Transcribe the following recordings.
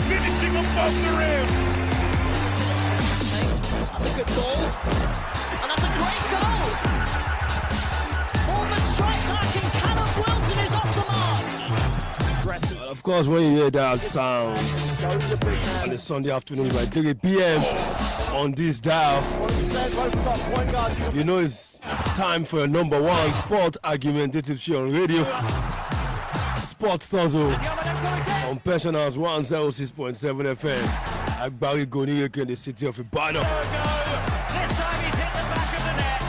Finishing above the rim. That's a good goal. And that's a great goal. Bournemouth strike back and Callum Wilson is off the mark. Of course, when you hear that sound on a Sunday afternoon by 3 p.m. on this dial, you know it's time for a number one sport argumentative show on radio. Sports Tuzzle on Pensioners 106.7 FM. Agbari Goni in the city of Ibadan. This time he's hit the back of the net.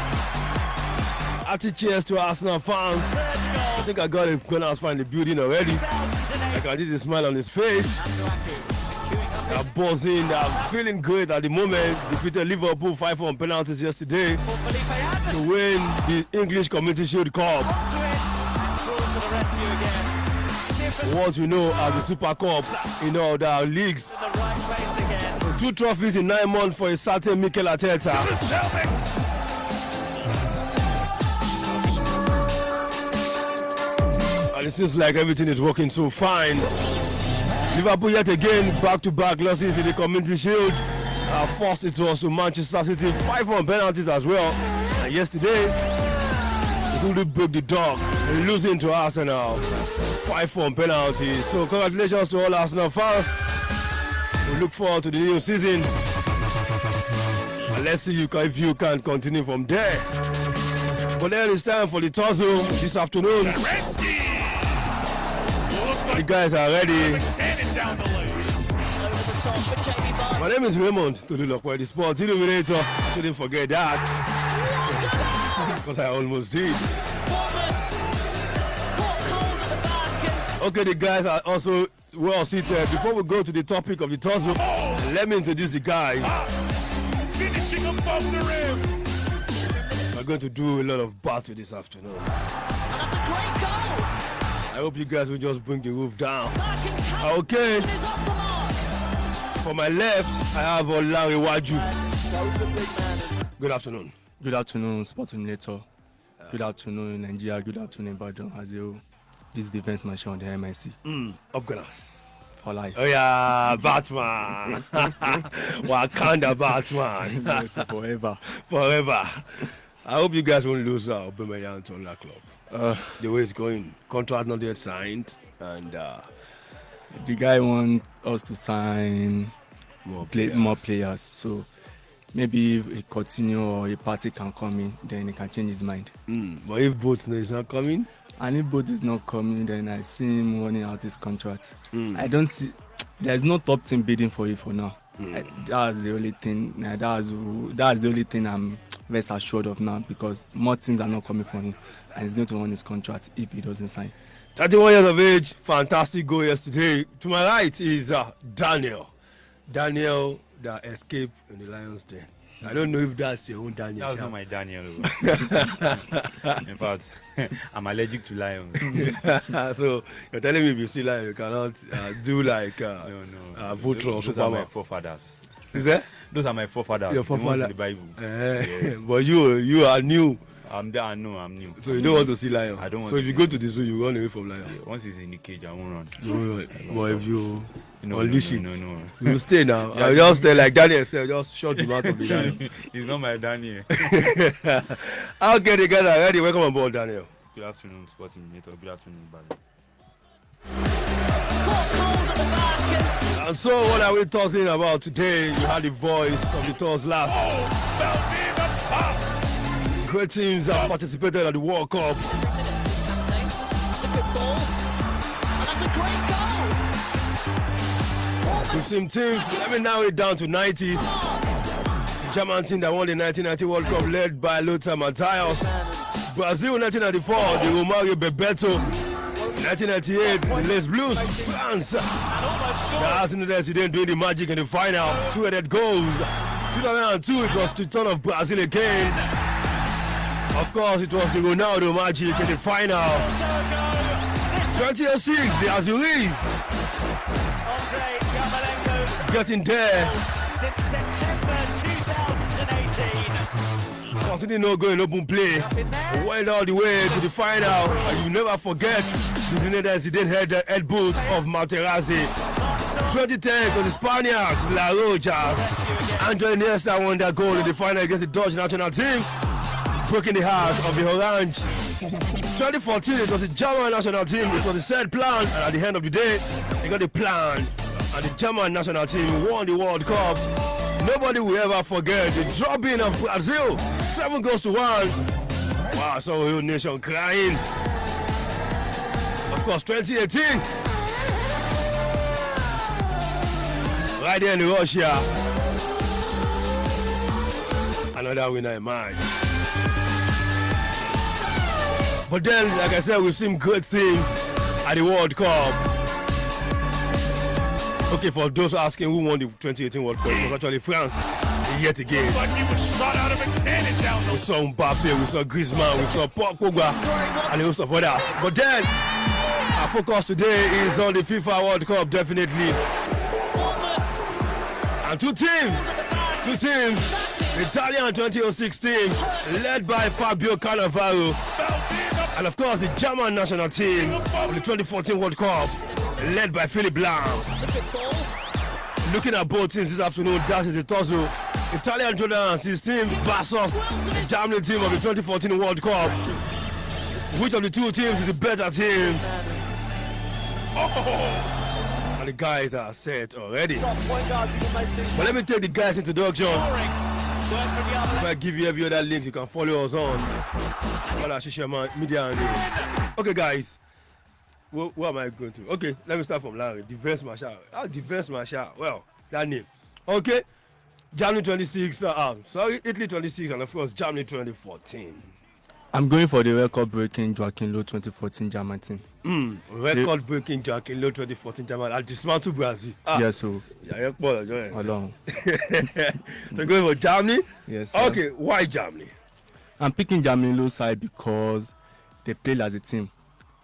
Active cheers to Arsenal fans. I think I got a Gunners fan in the building already. I can see the smile on his face. They're buzzing, they're feeling great at the moment. Defeated Liverpool 5 on penalties yesterday to win the English Community Shield Cup. What you know as the Super Cup in all the leagues. 2 trophies in 9 months for a certain Mikel Arteta. And it seems like everything is working so fine. Liverpool yet again back-to-back losses in the Community Shield. First it was to Manchester City, 5 on penalties as well. And yesterday, they couldn't break the dog, losing to Arsenal, 5 on penalties. So congratulations to all Arsenal fans. We look forward to the new season. And let's see if you can continue from there. But then it's time for the tussle this afternoon. The guys are ready. My name is Raymond Todulokwe, the Sports Illuminator. Shouldn't forget that. Because I almost did. Okay, the guys are also well seated. Before we go to the topic of the tussle, let me introduce the guy. Finishing above the rim. We're going to do a lot of battle this afternoon. That's a great goal. I hope you guys will just bring the roof down. Okay. For my left, I have Olari Waju. Good afternoon. Good afternoon, Sports Illuminator. Good afternoon, Nigeria. Good afternoon, Ibadan. As you, this defense machine on the MIC. Up Gunners. For life. Oh yeah, Batman. Wakanda Batman. Yes, forever. Forever. I hope you guys won't lose Aubameyang to that club. The way it's going, contract not yet signed, and the guy wants us to sign more players. So maybe if he continue or a party can come in, then he can change his mind. But if both is not coming, and if both is not coming, then I see him running out his contract. I don't see. There's no top team bidding for it for now. That's the only thing. That's the only thing I'm best assured of now, because more teams are not coming for him, and he's going to run his contract if he doesn't sign. 31 years of age, fantastic goal yesterday. To my right is Daniel. Daniel that escaped in the Lions Den. I don't know if that's your own Daniel. That's not my Daniel. In fact, I'm allergic to lions. So you're telling me if you see lion, you cannot do like Votro or Those are my Superman. forefathers. Is that? Those are my forefathers. Your The ones forefather. in the Bible. Yes. But you are new. I'm there. I know. I'm new. So you don't want to see lion. I don't want so to if you see go to the zoo, you run away from lion. Once he's in the cage, I won't run. You won't run. But if you No, unleash no, it, no, no. you stay now. I'll just stay like Daniel said, just shut the mouth of the lion. He's not my Daniel. I'll get together. Ready? Welcome on board, Daniel. Good afternoon, Sports Illuminator. Good afternoon, Bali. And so, what are we talking about today? You had the voice of the Tours last. Great teams have participated at the World Cup. That's a good goal. And that's a great goal. With some teams, let me narrow it down to 90s. The German team that won the 1990 World Cup led by Lothar Matthäus. Brazil 1994, the Romario Bebeto. 1998, the Les Blues. France. The Arsenal didn't do the magic in the final. 2-headed goals. 2002, it was the turn of Brazil again. Of course, it was the Ronaldo magic in the final. 2006, the Azuris. Getting there. Since September 2018. Considering not going open play, went all the way to the final, and you never forget the Zinedine Zidane head boot of Materazzi. 2010 to the Spaniards, La Roja. Andre Iniesta won that goal in the final against the Dutch national team, breaking the heart of the Orange. 2014, it was the German national team. It was the said plan, and at the end of the day, they got the plan, and the German national team won the World Cup. Nobody will ever forget the drop-in of Brazil, 7-1. Wow, so the whole nation crying. Of course, 2018, right there in Russia, another winner in mind. But then, like I said, we've seen good things at the World Cup. Okay, for those asking who won the 2018 World Cup, it was actually France yet again. Like he was shot out of a cannon down We saw Mbappe, we saw Griezmann, we saw Paul Pogba, and a host of others. But then, our focus today is on the FIFA World Cup, definitely. And two teams. The Italian 2016, led by Fabio Cannavaro, and of course the German national team of the 2014 World Cup, led by Philipp Lahm. Looking at both teams this afternoon, that is the tussle. Italian 2016 versus the German team of the 2014 World Cup. Which of the two teams is the better team? And the guys are set already. But let me take the guys' introduction. If I give you every other link, you can follow us on all our social media. Okay, guys. Where am I going to? Okay, let me start from Larry. Defense Marshal. Defense Marshal. Well, that name. Okay. Germany 26. Italy 26, and of course, Germany 2014. I'm going for the record-breaking Joachim Low 2014 German team. Record-breaking Joachim Low 2014 German. I'll dismantle Brazil. Yes, so. Yeah, Along. So going for Germany? Yes. Sir. Okay, why Germany? I'm picking Germany low side because they play as a team,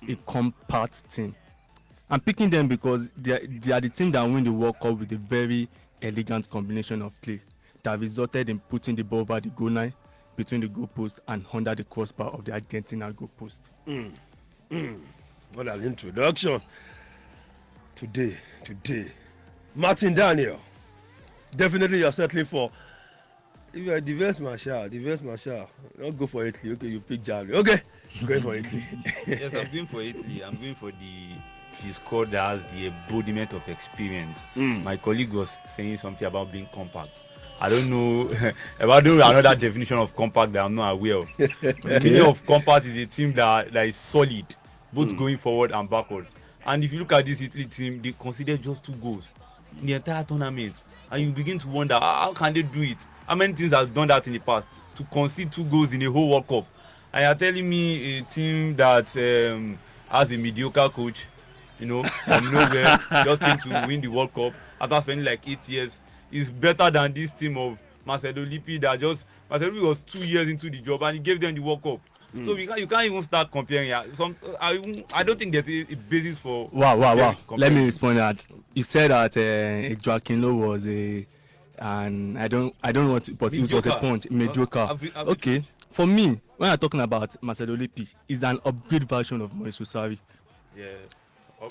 a compact team. I'm picking them because they are the team that win the World Cup with a very elegant combination of play that resulted in putting the ball over the goal line, between the goalpost and under the crossbar of the Argentina goalpost. What an introduction. Today. Martin Daniel. Definitely you're settling for. If you're a defense marshal, don't go for Italy. Okay, you pick Germany. Okay, going for Italy. Yes, I'm going for Italy. I'm going for the squad that has the embodiment of experience. My colleague was saying something about being compact. I don't know about another definition of compact that I'm not aware of. The meaning of compact is a team that is solid, both going forward and backwards. And if you look at this Italy team, they considered just 2 goals in the entire tournament. And you begin to wonder, how can they do it? How many teams have done that in the past? To concede 2 goals in a whole World Cup. And you're telling me a team that has a mediocre coach, from nowhere, just came to win the World Cup after spending like 8 years, is better than this team of Marcelo Lippi that Marcelo Lippi was 2 years into the job and he gave them the World Cup. So you can't even start comparing. I don't think there's a basis for. Wow. Let me respond that. You said that Joachim Low was and I don't know what, but it was a punch, mediocre. Okay, for me, when I'm talking about Marcelo Lippi, is an upgrade version of Mauricio Sarri. Yeah.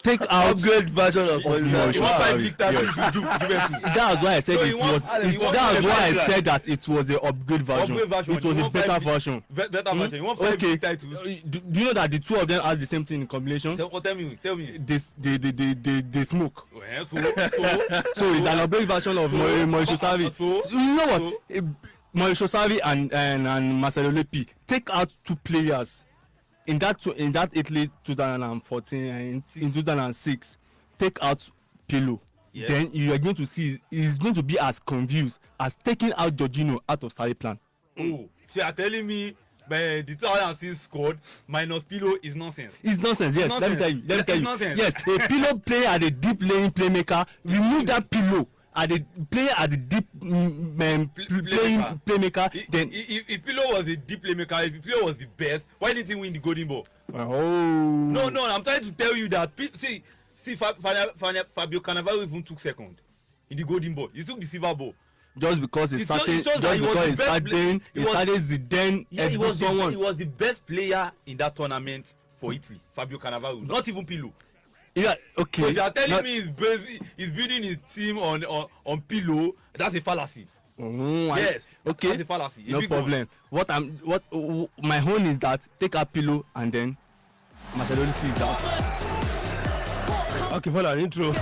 Take out upgrade version of Mauricio Sarri. That's why I said That's why I said that it was the upgrade version. It was a better version. Better version. You want 5 big titles? Do you know that the two of them has the same thing in combination? So, tell me. They smoke. So it's an upgrade version of Mauricio Sarri. So you know what? Mauricio Sarri and Marcelo Lippi take out 2 players. In that Italy 2014 and in 2006, take out Pirlo. Yeah. Then you are going to see it's going to be as confused as taking out Jorginho out of Sarri plan. Oh, so you are telling me the 2006 squad minus Pirlo is nonsense? It's nonsense, yes. Nonsense. Let me tell you. Nonsense. Yes, a Pirlo player at a deep lane playmaker. Remove that Pirlo. At the player at the deep playmaker, then if Pirlo was a deep playmaker, if Pirlo was the best, why didn't he win the Golden Ball? Oh. No, I'm trying to tell you that. See, Fabio Cannavaro even took second in the Golden Ball. He took the silver ball. just because it's certain, it's just that he was because the it's best certain, he it's was- certain Zidane Yeah, he and someone. he was the best player in that tournament for Italy, Fabio Cannavaro, not even Pillow. Yeah, okay. So if you are telling Not- me he's building his team on Pillow, that's a fallacy. Yes. Okay. That's a fallacy. No problem. What my own is that take a pillow and then Macedonia sees out. Okay, for an intro,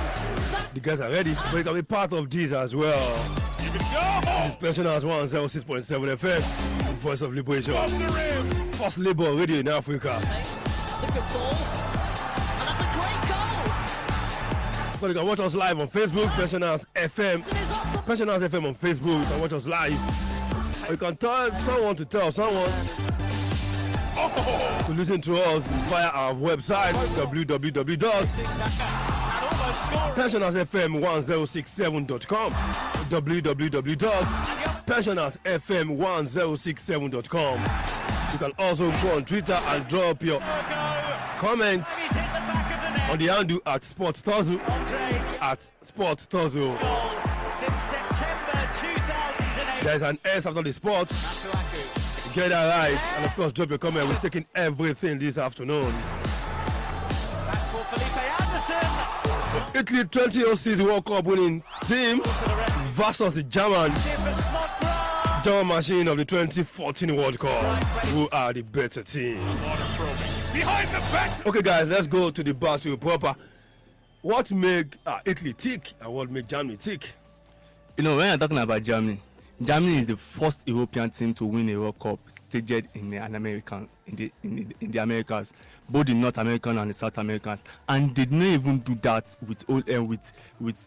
the guys are ready, but you can be part of this as well. This is Pensioners 106.7 FM, Voice of Liberation, first labor radio in Africa. It's a good ball. And that's a great goal. So you can watch us live on Facebook, Pensioners FM. Pensioners FM on Facebook. You can watch us live. Or you can tell someone to tell someone to listen to us via our website www.pensionersfm1067.com www.pensionersfm1067.com. You can also go on Twitter and drop your comments He's hit the back of the net. on the handle at Sports Tuzzle. Andre At Sports Tuzzle. goal since September 2008. There's an S after the sport. Masuaku. Get that right. And of course, drop your comment. We're taking everything this afternoon. Back for Felipe Anderson. Italy 2006 World Cup winning team To the rest. versus the German Here for Snodgrass. German machine of the 2014 World Cup, who are the better team. Behind the back. Okay, guys, let's go to the battle proper. What make Italy tick and what make Germany tick? You know, when I'm talking about Germany is the first European team to win a World Cup staged in the Americas, both the North American and the South Americans, and they did not even do that with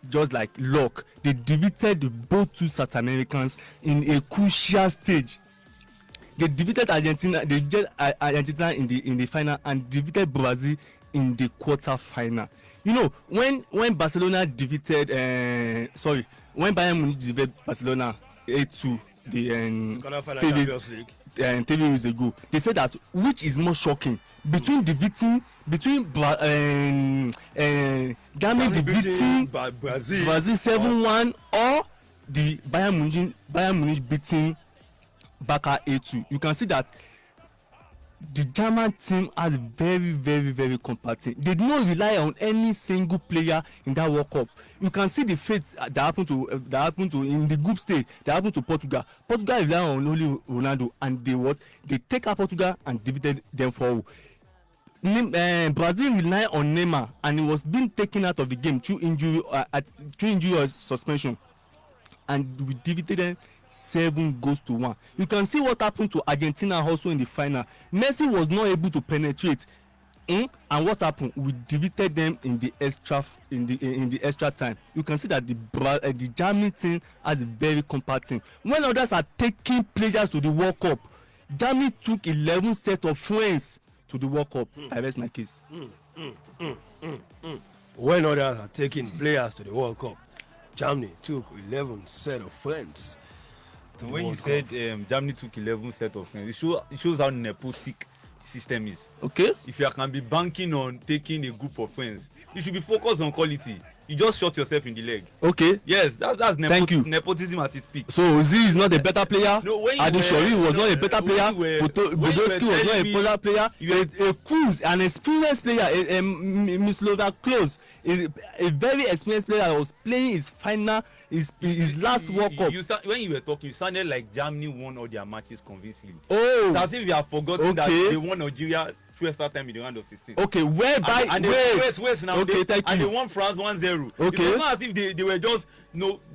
just like luck. They defeated both two South Americans in a crucial stage. They defeated Argentina. They defeated Argentina in the final and defeated Brazil in the quarter final. You know, when Barcelona defeated when Bayern Munich defeated Barcelona 8-2 3 years ago, they said that which is more shocking between Germany defeating Brazil. Brazil 7-1 or the Bayern Munich beating Barca 8-2. You can see that the German team has very, very, very compact team. They did not rely on any single player in that World Cup. You can see the fate that happened to in the group stage that happened to Portugal. Portugal rely on only Ronaldo, and they take out Portugal and defeated them 4-0. Brazil rely on Neymar, and he was being taken out of the game through injury or suspension, and we defeated them 7-1. You can see what happened to Argentina also in the final. Messi was not able to penetrate, and what happened? We defeated them in the extra time. You can see that the Germany team has a very compact team. When others are taking players to the World Cup, Germany took 11 sets of friends to the World Cup. I rest my case. When others are taking players to the World Cup, Germany took 11 set of friends. So when you said Germany took 11 set of friends, it shows how nepotistic the system is. Okay. If you can be banking on taking a group of friends, you should be focused on quality. You just shot yourself in the leg. Okay. Yes, that's Thank you. nepotism at its peak. So Z is not a better player. No, when you Adeshori was not a better player. Bodowski was not a telling better player. you A Cruz, an experienced player, Mislova Klose, a very experienced player that was playing his final, his last World Cup. When you were talking, you sounded like Germany won all their matches convincingly. Oh, It's as if you have forgotten that Okay. they won Algeria through extra time in the round of 16. okay. Whereby And they wait now. Okay, thank and you. they won France 1-0. Okay. It was not as if they were just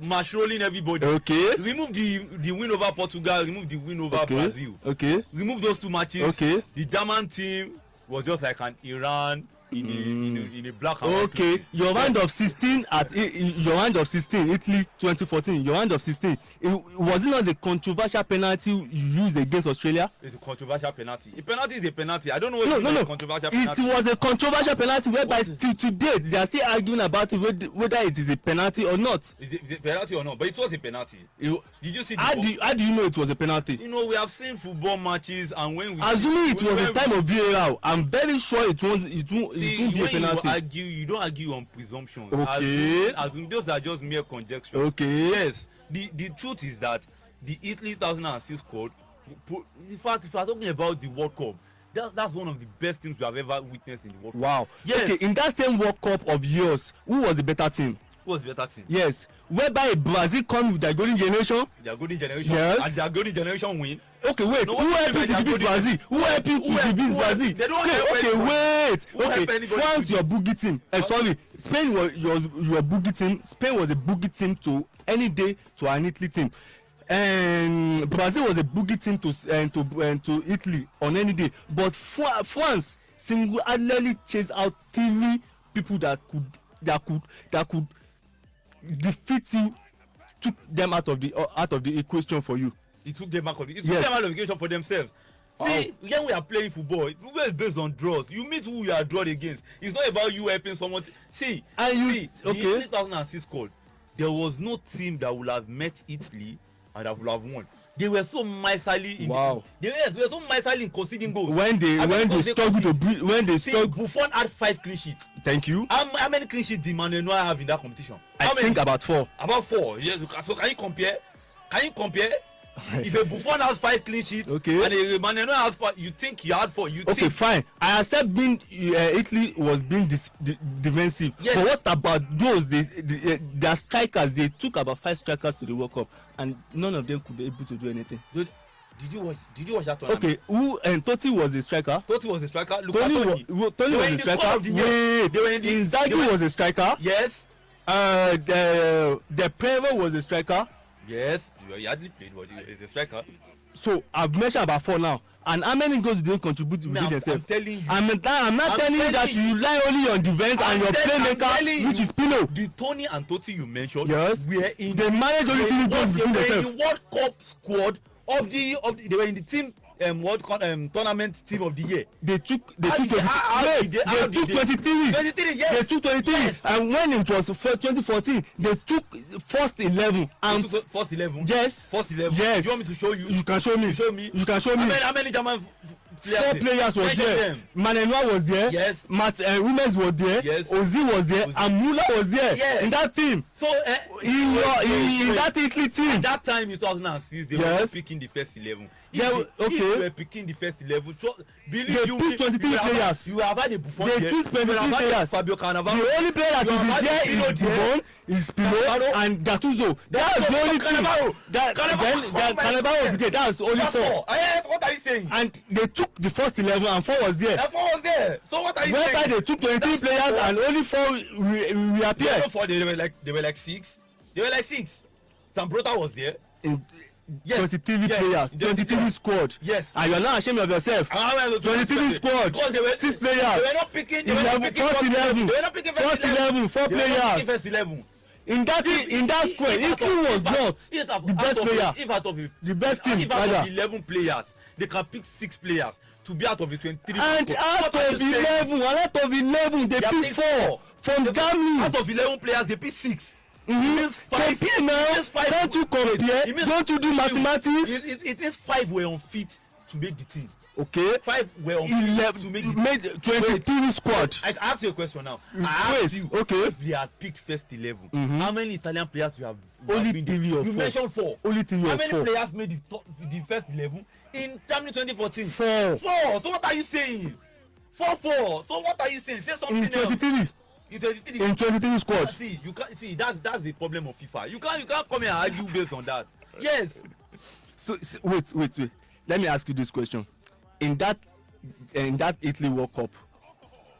mash-rolling everybody. Okay. Remove the win over Portugal, remove the win over Brazil. Okay. Remove those two matches. Okay. The German team was just like an Iran in a black and white Okay, play. your round of 16 Italy 2014. Your round of 16. Was it not the controversial penalty you used against Australia? It's a controversial penalty. A penalty is a penalty. I don't know what No. a controversial It penalty. was a controversial penalty whereby till today they are still arguing about it whether it is a penalty or not. Is it a penalty or not? But it was a penalty. Did you see the How ball? do you know it was a penalty? You know, we have seen football matches, and when we Assuming it was a when time of VAR, I'm very sure it See, won't be a when you penalty. argue, you don't argue on presumptions. Okay. Assume those are just mere conjectures. Okay. Yes. The truth is that the Italy 2006 squad, in fact, if you are talking about the World Cup, that's one of the best teams we have ever witnessed in the World Cup. Wow. Yes. Okay, in that same World Cup of yours, who was the better team? Who was the better team? Yes. Whereby Brazil come with their golden generation. Their golden generation. Yes. And their golden generation win. Okay, wait. No, who what helped do you you mean to by beat their Brazil? Who helped you to beat Brazil? They don't Say, help okay, anybody. wait. Who help Okay, anybody France to your boogie team. Sorry, Spain was your boogie team. Spain was a boogie team to any day to an Italy team. And Brazil was a boogie team to Italy on any day. But France single-handedly chased out 3 people that could defeat you, took them out of the equation for you. It took them out of the Yes. took them out of the equation for themselves. Wow. See, when we are playing football is based on draws. You meet who you are drawn against. It's not about you helping someone. See, Okay. the 2006 squad, there was no team that would have met Italy and that would have won. They were so miserly Wow. They were so miserly in conceding goals. When they struggle to beat, when they See, struggle. Buffon had 5 clean sheets. Thank you. How many clean sheets did Manuel Neuer have in that competition? I think about 4. About 4. Yes. So can you compare? If a Buffon has 5 clean sheets, Okay. and a Manuel Neuer has 4, you think he had 4? You Okay, think? fine. I accept being Italy was being defensive. Yes. But what about those? Their strikers. They took about 5 strikers to the World Cup, and none of them could be able to do anything. Did you watch that tournament? Okay, who and Totti was a striker. Totti was a striker. Tony was a striker. Wait, They were in the- Inzaghi was a striker. Yes. The Prevo was a striker. Yes. He hardly played, but he's a striker. So I've mentioned about 4 now. And how many goals do they contribute to within themselves? I'm telling you. I'm not telling you that you rely only on defense and your playmaker, which is Pino. The Tony and Totti you mentioned. Yes. Were in They manage only 3 goals between they were themselves. in the World Cup squad of the they were in the team World Cup tournament team of the year. They took How did they- 23. 23, yes. They took 23. Yes. And when it was 2014, they took first 11 and You took first 11. yes. First 11. Yes. You want me to show you? You can show me. Show me. You can show me. How many German players? 4 players was Mention there. them. Manenwa was there. Yes. Matt Hummels was there. Yes. Ozil was there. Ozil. And Müller was there. Yes. In that team. So In that Italy team. at that time in 2006 they were Yes. not picking the first 11. Yeah, If okay. they were picking the first 11, believe They you picked 23 you have had- players. You have had a Buffon They there. took You have 23 had players. Fabio Cannavaro. The only player that You will have be had there is Pino there. Buffon, is Pino, Cannavaro. and Gattuso. That's the only thing. Cannavaro. Cannavaro will be there. That's only 4. Yes, what are you saying? And they took the first 11 and 4 was there. That 4 was there. So what are you Whereby saying? they took 23 players and only 4 reappeared. They were like 6. They were like 6. Sambrota was there. Yes. 23 Yes. players, 23 Yes. squad. Yes. And you're not ashamed of yourself. 23 squad, Because they were 6 They players. were not picking. They were 11, not picking first 11. They were not picking First 11, 4 They were not picking players. first 11. In that squad, Italy was not the best player. If out of The best team, if out rather. of 11 players, they can pick 6 players to be out of the 23. And out of 11, they They picked 4 from Germany. Out of 11 players, they pick 6. Compare now. Don't you compare? Don't you do mathematics? It is 5 were unfit to make the team. Okay. 5 were unfit to make the team. Made 23 squad. I ask you a question now. I ask you, okay. if they had picked first 11, how many Italian players you have? Only been 3 or 4. You mentioned 4. Only 3 How or many 4. players made the first 11 in Germany 2014? 4. 4. So what are you saying? 4. So what are you saying? Say something In 23. else. In 23. In 23 squad. See, you can't see that's the problem of FIFA. You can't come here and argue based on that. Yes. So wait. Let me ask you this question. In that Italy World Cup,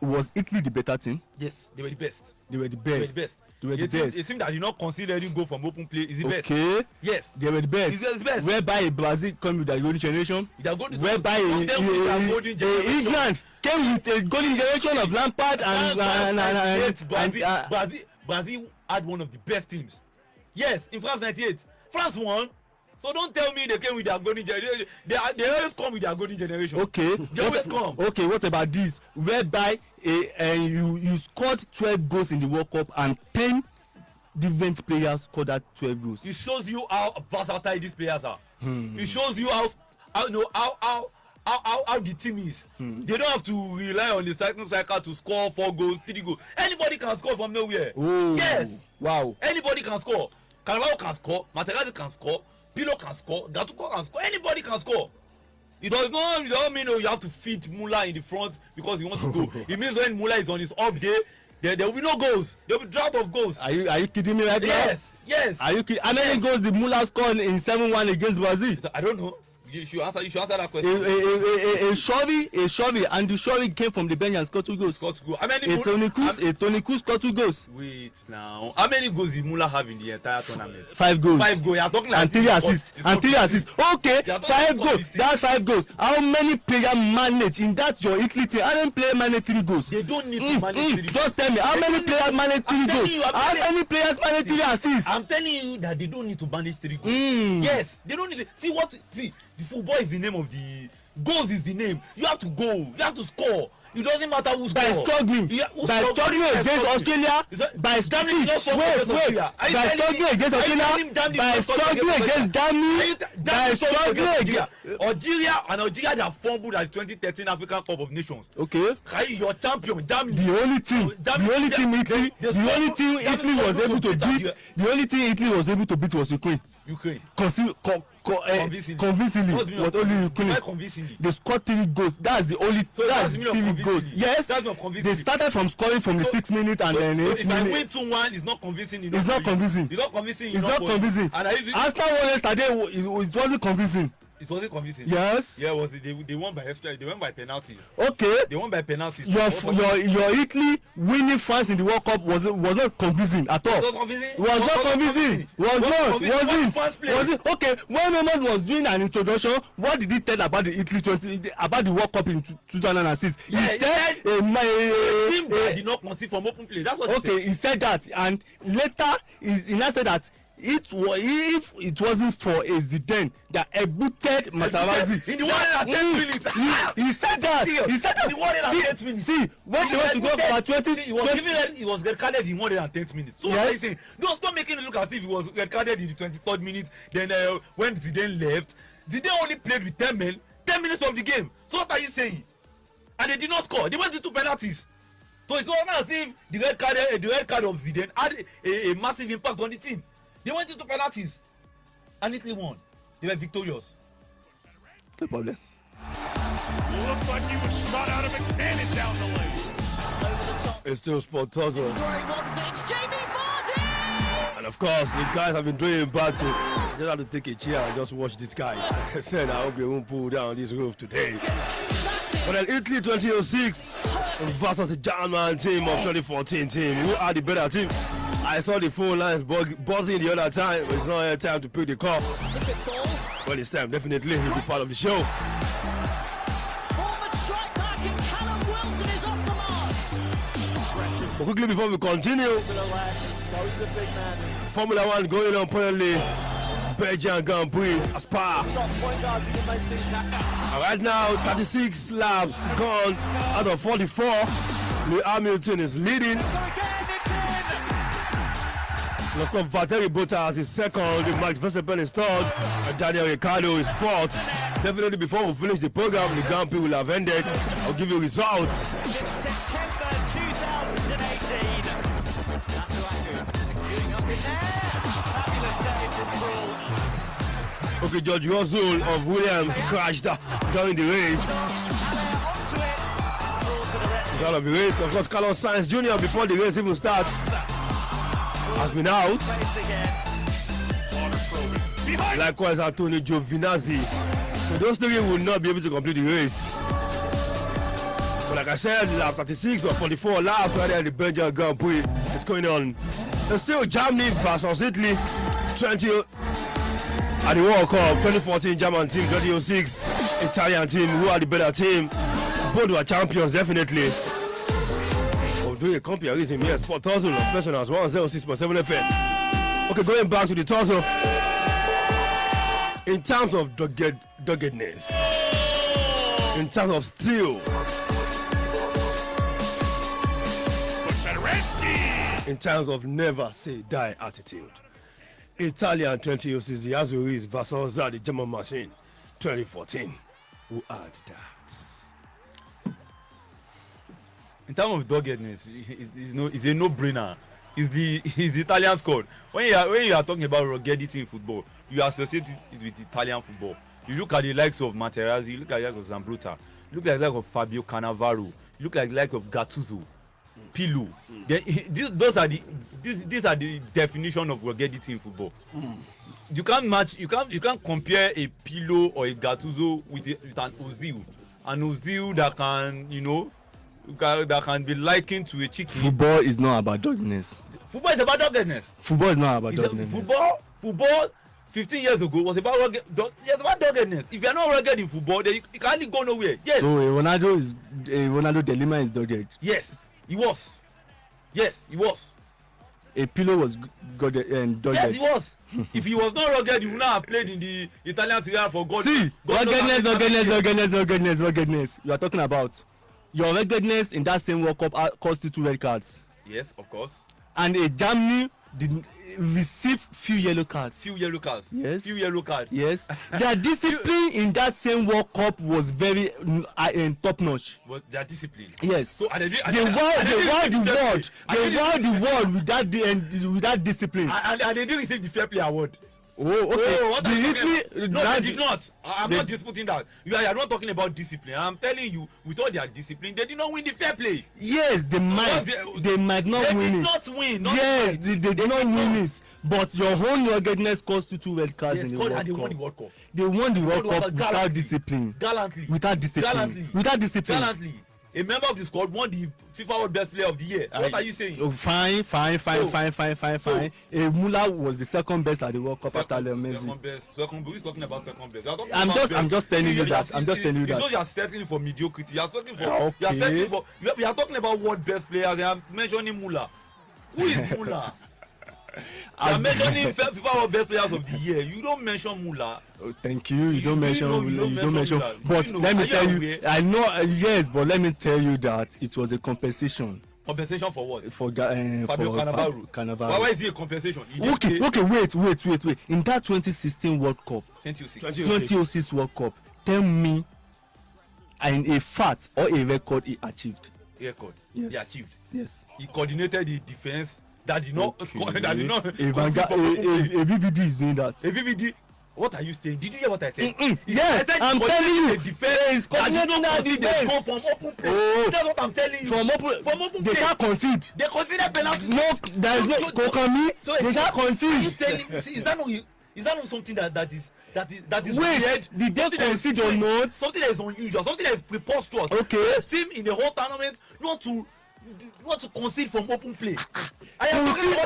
was Italy the better team? Yes, they were the best. They were the They were best. the best. They were the best. A team that did not consider any goal from open play is the best. Okay. Yes. They were the best. It's the best. Whereby Brazil come with a golden generation. They are golden. Whereby England England came with a golden generation of Lampard Brazil had one of the best teams. Yes, in France 98. France won. So don't tell me they came with their golden generation. They always come with their golden generation. Okay. They always come. Okay, what about this? Whereby you scored 12 goals in the World Cup and 10 different players scored that 12 goals. It shows you how versatile these players are. It shows you how how the team is. They don't have to rely on the second striker to score 4 goals, 3 goals. Anybody can score from nowhere. Oh, yes. Wow. Anybody can score. Carvalho can score. Materazzi can score. Pirlo can score. Gattuso can score. Anybody can score. It does not mean you have to feed Muller in the front because he wants to go. It means when Muller is on his off day, there will be no goals. There will be drought of goals. Are you kidding me right now? Yes. Are you kidding? How many goals did Muller score in 7-1 against Brazil? I don't know. You should answer that question. A Shovey, and the Shovey came from the bench and scored 2 goals. How many A Toni Kroos scored 2 goals. Wait now. How many goals did Muller have in the entire tournament? 5 goals. 5 goals. You're talking like and 3 assists. Okay, 5 goals. That's 5 goals. How many players manage in that your Italy team? How many players manage 3 goals? They don't need to manage 3 goals. Just tell me, how many players manage 3 goals? How many players manage 3 assists? I'm telling you that they don't need to manage 3 goals. Yes, they don't need to. See, the football is the name of the goals is the name. You have to go. You have to score. It doesn't matter who scores. By struggling against Australia. By struggling against Australia. By struggling against Germany. By struggling against Algeria that fumbled at the 2013 African Cup of Nations. Okay. Your champion Germany. The only team Italy was able to beat was Ukraine. Convincingly, but only Ukraine. They scored 3 goals. That's the only. So that's 3 goals. Yes. That's not convincing. They started from scoring from the 6th minute and then 8th minute. If I win 2-1, it's not convincing. It's not convincing. It's not convincing. It's not convincing. Arsenal won yesterday. It wasn't convincing. It wasn't convincing. Yes. Yeah, they won by extra. They won by penalties. Okay. They won by penalties. Your Italy winning France in the World Cup was not convincing at all. It was not convincing. Was it? Okay. When Mehmet was doing an introduction, what did he tell about the Italy about the World Cup in 2006? He said a team that did not concede from open play. That's what he said. Okay, he said that, and later he now said that if it wasn't for a Zidane that booted Materazzi in the 110th minute. He said that. In the 110th minute. See, when they went to go for 20, he was red carded in 110th minute. So what are you saying? Don't stop making it look as if he was red carded in the 23rd minute. Then when Zidane left, Zidane only played with 10 men, 10 minutes of the game. So what are you saying? And they did not score. They went into penalties. So it's not as if the red card of Zidane had a massive impact on the team. They went into penalties and Italy won. They were victorious. No problem. Looked like he was shot out of a cannon down the lane. Over the top. It's still Sportoso. This is where he wants it. It's Jamie Vardy! And of course, the guys have been doing bad, so you just have to take a chair and just watch these guys. Like I said, I hope they won't pull down this roof today. That's it. But then Italy 2006 versus the German team of 2014 team. Who are the better team? I saw the phone lines buzzing the other time, but it's not time to pick the call. It's a good ball. Well, it's time, definitely, he'll be part of the show. Forward strike back and Callum Wilson is off the mark. But quickly before we continue, Formula 1 going on apparently. Belgian Grand Prix, Spa. Right now, 36 laps gone out of 44. Lewis Hamilton is leading. And of course, Valtteri Bottas is second, Max Verstappen is third, and Daniel Ricciardo is fourth. Definitely before we finish the program, the Grand Prix will have ended. I'll give you results. Since September 2018. That's queuing up in there. Fabulous save from Paul. Okay, George Russell of Williams crashed during the race. Onto it. Paul to the rescue. Out of the race, of course, Carlos Sainz Jr. before the race even starts has been out. Race again. Behind. Likewise, Antonio Giovinazzi. So those three will not be able to complete the race. But like I said, lap 36 or 44 laps right there in the Belgian Grand Prix. It's going on. There's still Germany versus Italy. 20 at the World Cup. 2014 German team, 2006 Italian team. Who are the better team? Both were champions, definitely. We'll do a comparison here. Sport Tussle of Professionals 106.7 FM. Okay, going back to the tussle. In terms of doggedness, in terms of steel, in terms of never say die attitude, Italian 2006, the Azuris versus the German machine 2014. Who add that? In terms of doggedness, it's a no-brainer. It's the Italian squad. When you are talking about ruggedity in football, you associate it with Italian football. You look at the likes of Materazzi, you look at the likes of Zambruta, you look at the likes of Fabio Cannavaro, you look at the likes of Gattuso, Pirlo. These are the definition of ruggedity in football. You can't match. You can't compare a Pirlo or a Gattuso with an Ozil. An Ozil that can that can be likened to a chicken. Football is not about doggedness. Football is about doggedness. Football is not about doggedness. Football 15 years ago was about doggedness. If you are not rugged in football, then you can hardly go nowhere. Yes. So Ronaldo de Lima is dogged. Yes, he was. Yes, he was. A Pirlo was dogged. Yes, he was. If he was not rugged, he would not have played in the Italian Serie A for God. See, ruggedness. You are talking about your ruggedness in that same World Cup cost you 2 red cards. Yes, of course. And Germany did receive few yellow cards. Yes. Few yellow cards. Yes. Their discipline in that same World Cup was very top notch. But their discipline. Yes. So they won the world with that discipline. And they didn't receive the fair play award. Oh, okay. They did not. I'm not disputing that. You are not talking about discipline. I'm telling you, with all their discipline, they did not win the fair play. Yes, they might not win it. They did not win. Yes, they did not win it. But your own ruggedness cost you 2 red cards in the World Cup. They won the World Cup. They won the World Cup without discipline. Gallantly. Without discipline. Gallantly. A member of the squad won the FIFA World Best Player of the Year. So what are you saying? Oh, fine. Muller was the second best at the World Cup after Leo Messi. Second best. Who's talking about second best? I'm just telling you that. So you are settling for mediocrity. You are settling for. We are talking about world best players. And I'm mentioning Muller. Who is Muller? I'm mentioning FIFA World Best Players of the Year. You don't mention Muller. Oh, thank you. You don't mention. But let me tell you, I know. Yes, but let me tell you that it was a compensation. Compensation for what? For Fabio Cannavaro. Why is it a compensation? Okay. Wait. In that 2016 World Cup, 2006 World Cup, tell me, in a fact or a record he achieved. Record. Yes. He achieved. Yes. He coordinated the defense. That did not score. That did not. A VVD is doing that. A VVD. What are you saying? Did you hear what I said? Yes, I'm telling you. Defense. That did not concede. They go from open play. Oh, that's what I'm telling you. From open play. They can't concede. They conceded penalty. No, there is no Kokami. So they can't concede. Are you telling? Is that not something that is Wait, weird? did they concede or not? Something that is unusual. Something that is preposterous. Okay. A team in the whole tournament not to concede from open play. Concede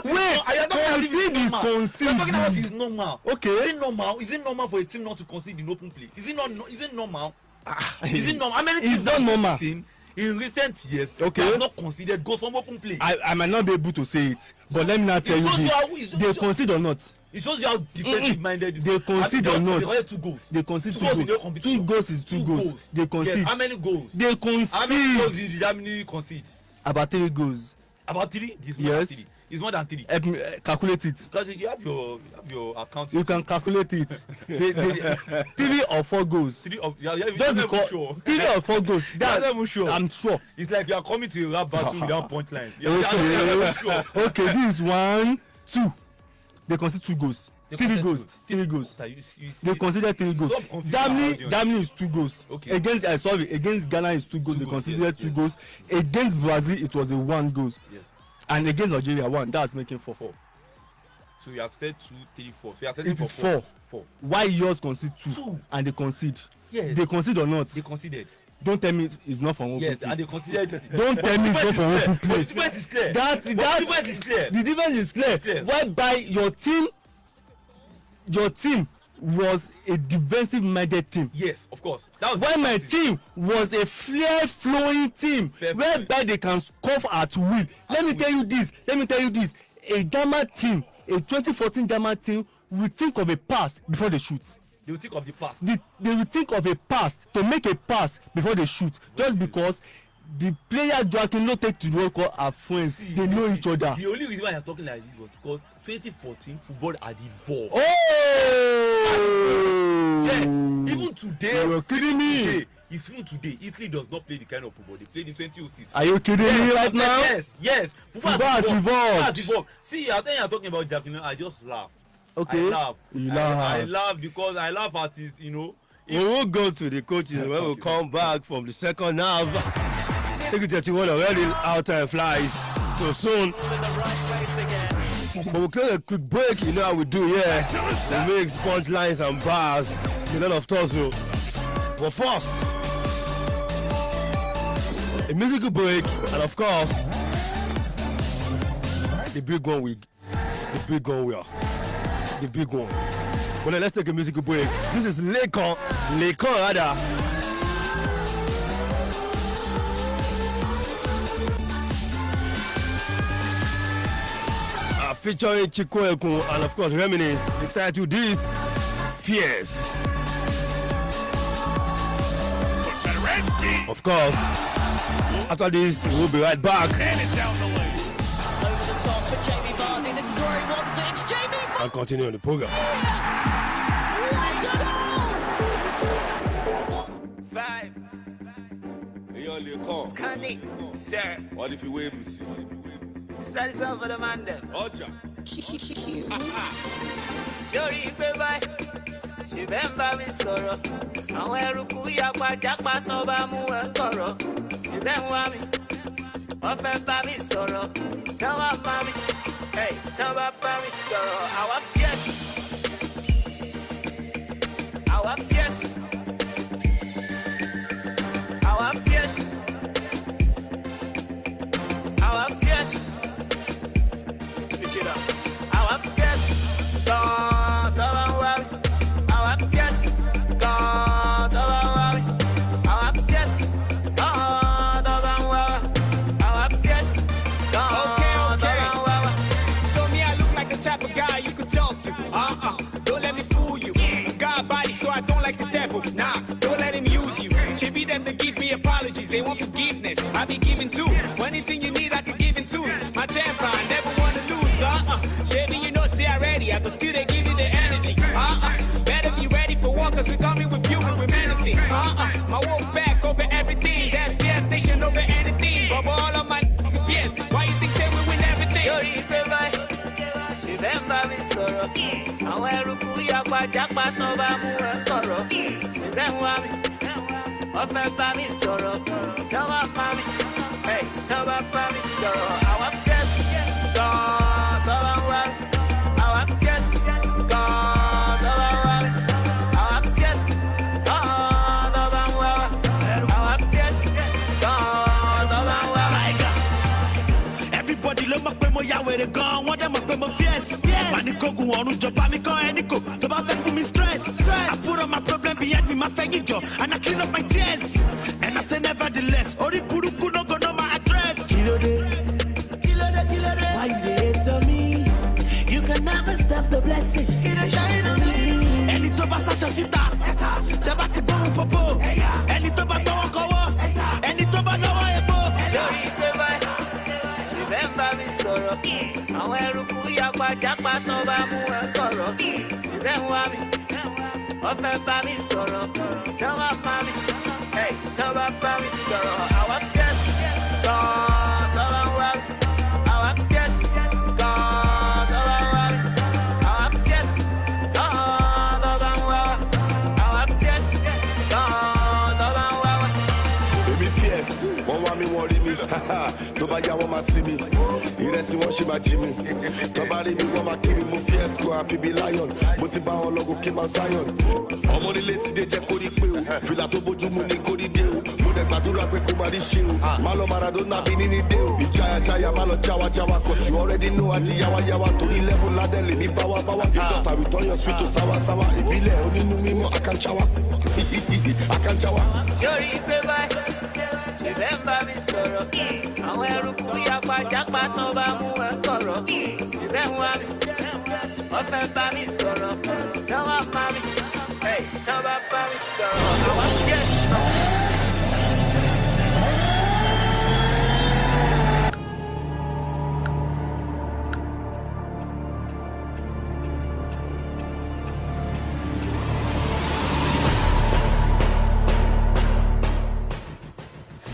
is normal. Okay. Is it normal for a team not to concede in open play? Is it normal? Is it normal? How many teams have you seen in recent years okay. have not considered goals from open play? I might not be able to say it, but let me not tell you this. They concede or not? It shows you how defensive minded is. They concede or not? They 2 goals. They concede 2 goals. 2 goals is 2 goals. They concede. Yes. How many goals? They concede. How many goals did Germany concede? About 3 goals. About 3? Yes. It's more than 3. Help me calculate it. Because you have your account. You can calculate it. 3 or 4 goals. 3 of just because sure. 3 or 4 goals. That's sure. I'm sure. It's like you are coming to a rap battle without punchlines. Okay. Okay, this is 1, 2. They concede 2 goals. 3 goals. 3 goals. They consider 3 goals. Germany is 2 goals. Okay. Against Ghana is 2 goals. They considered 2 goals. Against Brazil it was a 1 goal. Yes. And against Nigeria 1. That's making 4. So you have said 2, 3, 4. So you have said it is 4. Why yours concede 2 and they concede? Yes. They concede or not? They conceded. Don't tell me it's not from open play. Yes, and they considered. Don't tell me it's not from open play. The difference is clear. The difference is clear. Whereby your team was a defensive minded team. Yes, of course. That was while my team was a free flowing team whereby they can score at will. Let me tell you this. A German team, a 2014 German team will think of a pass before they shoot. They will think of the pass. They will think of a pass to make a pass before they shoot. Just because the players Joaquin Low take to the World Cup are friends. See, they know each other. The only reason why I'm talking like this was because 2014 football had evolved. Oh! Yes, even to today. You're kidding me. Today, even today, Italy does not play the kind of football they played in 2006. Are you kidding me right now? Yes. Football has evolved. See, I think you're talking about Jacqueline. I just laugh. Okay. I laugh. You laugh. I laugh because I laugh at his, We will go to the coaches when we come back from the second half. I think it's 31 already. Outside flies so soon. In the right place again. But we'll take a quick break. You know how we do here. We make sponge lines and bars. A lot of tussle. But first, a musical break, and of course, the big one we are. The big one. Well, let's take a musical break. This is Lekon rather. Featuring Chico Ekun and of course Reminisce. The title this Fierce. Of course, after this we'll be right back. And it's down the lane. Over the top for Jamie Vardy. This is where he wants it. It's Jamie Vardy. And continue on the program. Five. Hey, yo, Lekon. Scanning, sir. What if you wave to see? Study some for the man them. Oja. Sori pé báyìí, ṣe bẹ́ẹ̀ ń bá mi sọ̀rọ̀. Àwọn eruku yapa-japa tó bá mú ẹ kọ̀rọ̀. Ṣe bẹ́ẹ̀ ń wá mi, wọ́n fẹ́ bá mi sọ̀rọ̀. Tán bá bá mi, tán bá bá mi sọ̀rọ̀. Àwa fierce. Àwa fierce. Àwa fierce. Àwa fierce. Switch it up. Àwa fierce. Gone, tó bá ń wá mi. Àwa fierce. Gone, tó bá ń wá mi. Àwa fierce. Gone, tó bá ń wá mi. Àwa fierce. Gone, tó bá ń wá mi. So me, I look like the type of guy you could talk to. Don't let me fool you. I got a body, so I don't like the devil. Nah, don't let him use you. Should be them to give me apologies. They want forgiveness. I be giving too. Anything you need, I can give in twos. My temper, I never wanna lose. Shavy, you know, say already. I but still they give you the energy. Better be ready for war, cause we coming with you and we're menacing. My wolf back over everything. That's fear station over anything. But all of my yes. Why you think say we win everything? Sori pé báyìí, ṣe bẹ́ẹ̀ ń bá mi sọ̀rọ̀. Àwọn eruku yapa-japa tó bá mú ẹ kọ̀rọ̀. Ṣe bẹ́ẹ̀ ń wá mi, wọ́n fẹ́ bá mi sọ̀rọ̀. Tán bá bá mi, tán bá bá mi sọ̀rọ̀. Àwa fierce, gan-an tó bá ń wá mi. Àwa fierce, gan-an tó bá ń wá mi. Àwa fierce, gan-an tó bá ń wá mi. Àwa fierce, gan-an tó bá ń wá mi. Everybody ló mọ̀ pé mo ya wèrè gan-an, wọ́n dẹ̀ mọ̀ pé mo fierce. Màá ní kógun ọ̀run jọba mi kọ́ ẹni kò tó bá fẹ́ fún mi stress. I put all my problem behind me, máa fẹ́ yíjọ, and I clean up my tears. And I say nevertheless, orí burúkú no go know my address. Kílódé, why you dey hate on me? You can never stop the blessing. It shine on me. Ẹni tó bá ṣaṣọ síta, tẹ́ bá ti gbóhùn pọ̀pọ̀. Ẹni tó bá gbọ́wọ́ kọ́wọ́, ẹni tó bá lọ́wọ́ epo. Sori pé báyìí, ṣe bẹ́ẹ̀ ń bá mi sọ̀rọ̀. Àwọn eruku yapa-japa tó bá mú ẹ kọ̀rọ̀. Ṣe bẹ́ẹ̀ ń wá mi, wọ́n fẹ́ bá mi sọ̀rọ̀. Tán bá bá mi, tán bá bá mi sọ̀rọ̀. Àwa fierce, gan-an tó bá ń wá mi. Àwa fierce, gan-an tó bá ń wá mi. Àwa fierce, gan-an tó bá ń wá mi. Àwa fierce, gan-an tó bá ń wá mi. Èmi fierce, wọ́n wá mi wọ́n rí mi. Tó bá yá wọ́n máa sí mi. Ìrẹsì wọ́n ṣì máa jí mi. Tó bá rí mi wọ́n máa kiri mo fierce go happy be lion. Mo ti bá wọn lọ́gùn kí n máa Zion. Ọmọ nílé ti dé jẹ́ kórí pé o. Fìlà tó bójú mu ní kórí dé o. Mo dẹ̀ gbàdúrà pé kó máa rí ṣe o. Má lọ Maradona bí níní dé o. Ìjayàjayà má lọ jáwájáwá. Cause you already know àti yáwáyáwá. Torí level ládẹ́ lè ní báwábáwá. Ìsọ̀tà return your sweet to sáwásáwá. Ìbílẹ̀ onínú mímọ́ àkànṣáwá. Àkànṣáwá. Sori pé báyìí, ṣe bẹ́ẹ̀ ń bá mi sọ̀rọ̀. Àwọn eruku yapa-japa tó bá mú ẹ kọ̀rọ̀. Ṣe bẹ́ẹ̀ ń wá mi, wọ́n fẹ́ bá mi sọ̀rọ̀. Tán bá bá mi, tán bá bá mi sọ̀rọ̀. Àwa fierce.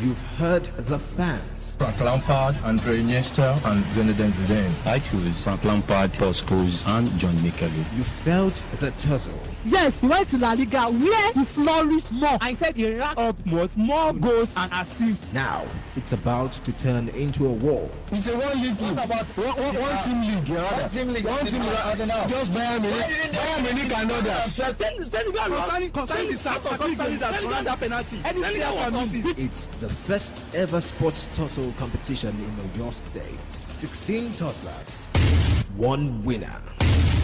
You've heard the fans. Frank Lampard, Andre Iniesta, and Zinedine Zidane. I choose Frank Lampard, Paul Scholes, and John Mikel. You felt the tussle. Yes, he went to La Liga where he flourished more. I said he racked up more goals and assists. Now, it's about to turn into a war. It's a one league team. What about one team league? One team league. Just Bayern Munich. Bayern Munich and others. It's the first ever sports tussle competition in your state. 16 tusslers, one winner.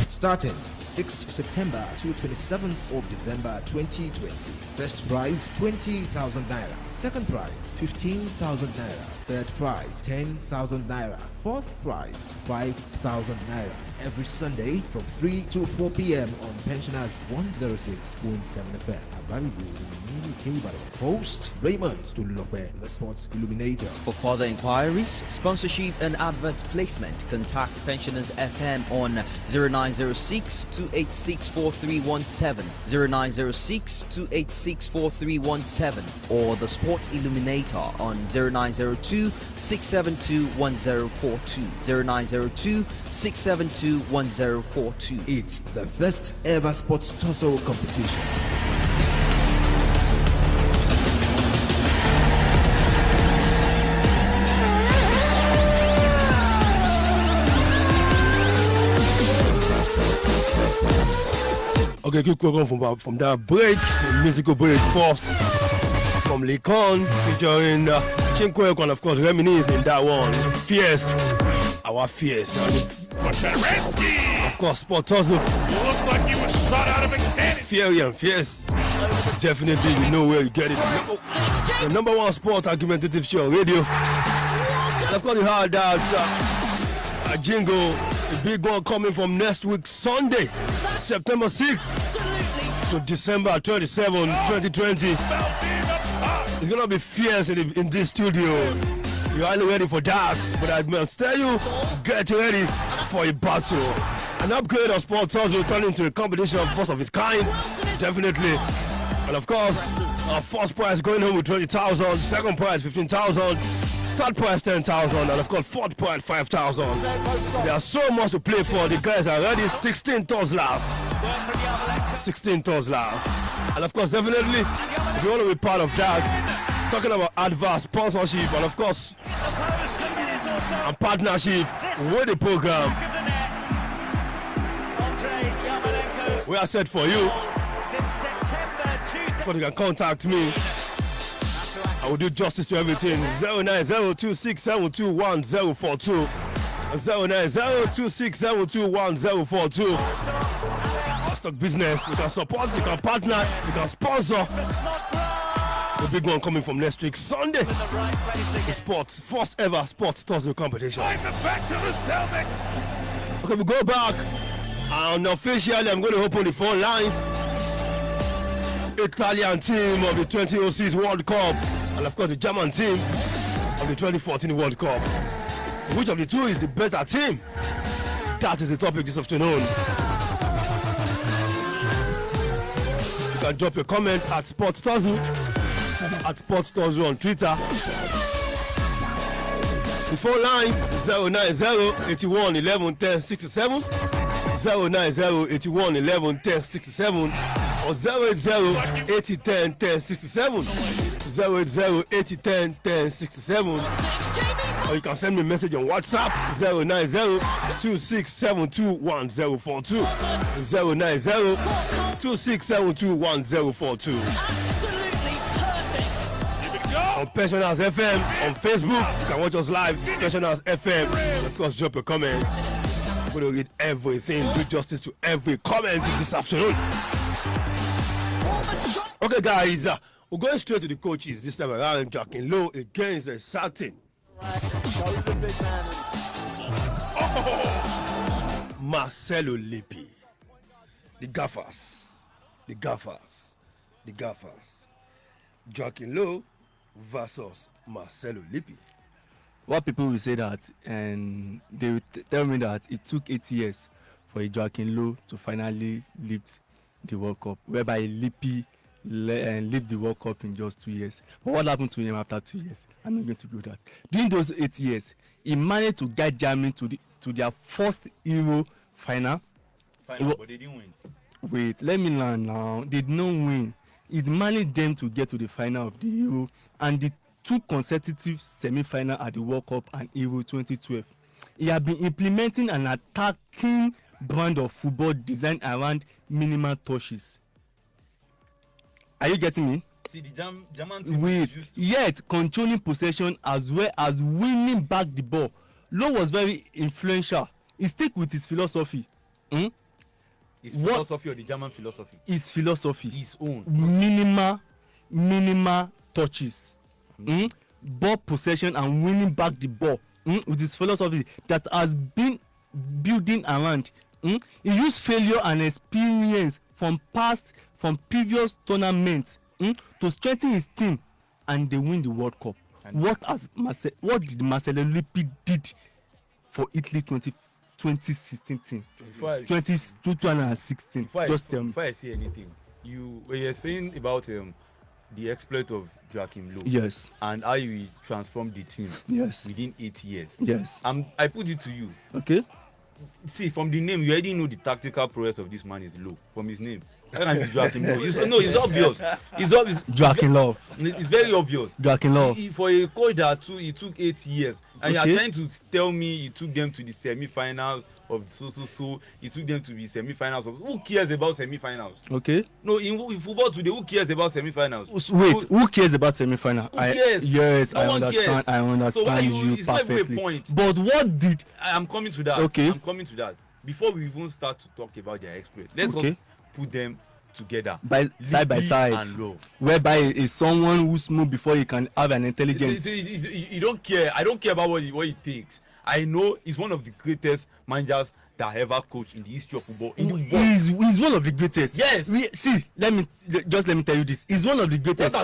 Starting 6th September to 27th of December 2020. First prize 20,000 naira. Second prize 15,000 naira. Third prize 10,000 naira. Fourth prize 5,000 naira. Every Sunday from 3 to 4 p.m. on Pensioners 106.7 FM. Host Raymond Stululope, the Sports Illuminator. For further inquiries, sponsorship and adverts placement, contact Pensioners FM on 0906 286 4317, 0906 286 4317, or the Sports Illuminator on 0902 672 1042, 0902 672 1042. It's the first ever sports tussle competition. Okay, quick welcome from that break, musical break first from Lekon featuring Chinko and of course reminiscing that one. Fierce, our fierce. Of course, Sport Tussle. You look like you were shot out of a cannon. Fiery and fierce. Definitely, you know where you get it. The number one sport argumentative show on radio. And of course, you heard that jingle, a big one coming from next week, Sunday, September 6th to December 27, 2020. It's going to be fierce in this studio. You aren't ready for that, but I must tell you, get ready for a battle. An upgrade of Sports Tussle turned into a competition first of its kind, definitely. And of course, our first prize going home with 20,000, second prize 15,000, third prize 10,000, and of course fourth prize 5,000. There's so much to play for. The guys are ready. 16 toslers. 16 toslers. And of course, definitely, if you want to be part of that, talking about advert, sponsorship, and of course, and partnership with the program, we are set for you. So you can contact me. I will do justice to everything. 09026721042. 09026721042. Stock business. You can support, you can partner, you can sponsor. The big one coming from next week, Sunday. The sports, first ever sports tussle competition. Okay, we go back. And officially, I'm going to open the phone lines. Italian team of the 2006 World Cup, and of course the German team of the 2014 World Cup. Which of the two is the better team? That is the topic this afternoon. You can drop your comment at Sports Tussle, at Sports Tussle on Twitter. The phone line 090-81-11-10-67, 090-81-11-10-67, or 080-80-10-10-67, 080-80-10-10-67. Or you can send me a message on WhatsApp 090-2672-1042, 090-2672-1042. On Pensioners FM on Facebook, you can watch us live. Pensioners FM, and of course, drop a comment. I'm going to read everything, do justice to every comment this afternoon. Okay, guys, we're going straight to the coaches this time around. Jack and Low against a certain Marcelo Lippi. The gaffers. Jack and Low versus Marcelo Lippi. What people will say that, and they will tell me that it took 8 years for Joaquin Low to finally lift the World Cup, whereby Lippi leave the World Cup in just 2 years. But what happened to him after 2 years? I'm not going to do that. During those 8 years, he managed to guide Germany to their first Euro final. But they didn't win. Wait, let me learn now. They did not win. It managed them to get to the final of the Euro and the 2 consecutive semi-final at the World Cup and Euro 2012. He has been implementing an attacking brand of football designed around minimal touches. Are you getting me? See, the German team Wait, yet controlling possession as well as winning back the ball. Lowe was very influential. He stick with his philosophy. His philosophy or the German philosophy? His philosophy. His own. Minimal touches. Ball possession and winning back the ball. With his philosophy that has been building around. He used failure and experience from previous tournaments to strengthen his team, and they win the World Cup. What did Marcelo Lippi did for Italy 2016 team? 2016. Just tell me. Before I say anything, when you're saying about the exploit of Joachim Low, yes, and how you transformed the team, yes, within 8 years, yes, I put it to you. Okay. See, from the name, you already know the tactical prowess of this man is low. From his name, how can you be Joachim Low? It's obvious. It's obvious. Joachim Low. It's very obvious. Joachim Low. For a coach that it took 8 years, and okay, you're trying to tell me he took them to the semi-finals of so. He took them to the semi-finals of. Who cares about semi-finals? Okay. No, in football today, who cares about semi-finals? Wait, who cares about semi-final? Who cares? Yes, no I one understand. Cares. I understand so you it's perfectly. Not even a point. But what did? I'm coming to that. Okay. I'm coming to that. Before we even start to talk about their exploits, let's just put them together side by side, and low. Whereby is someone who's smooth before he can have an intelligence. You don't care. I don't care about what he thinks. I know he's one of the greatest managers that ever coached in the history of football. He's one of the greatest. Yes. Let me tell you this. He's one of the greatest.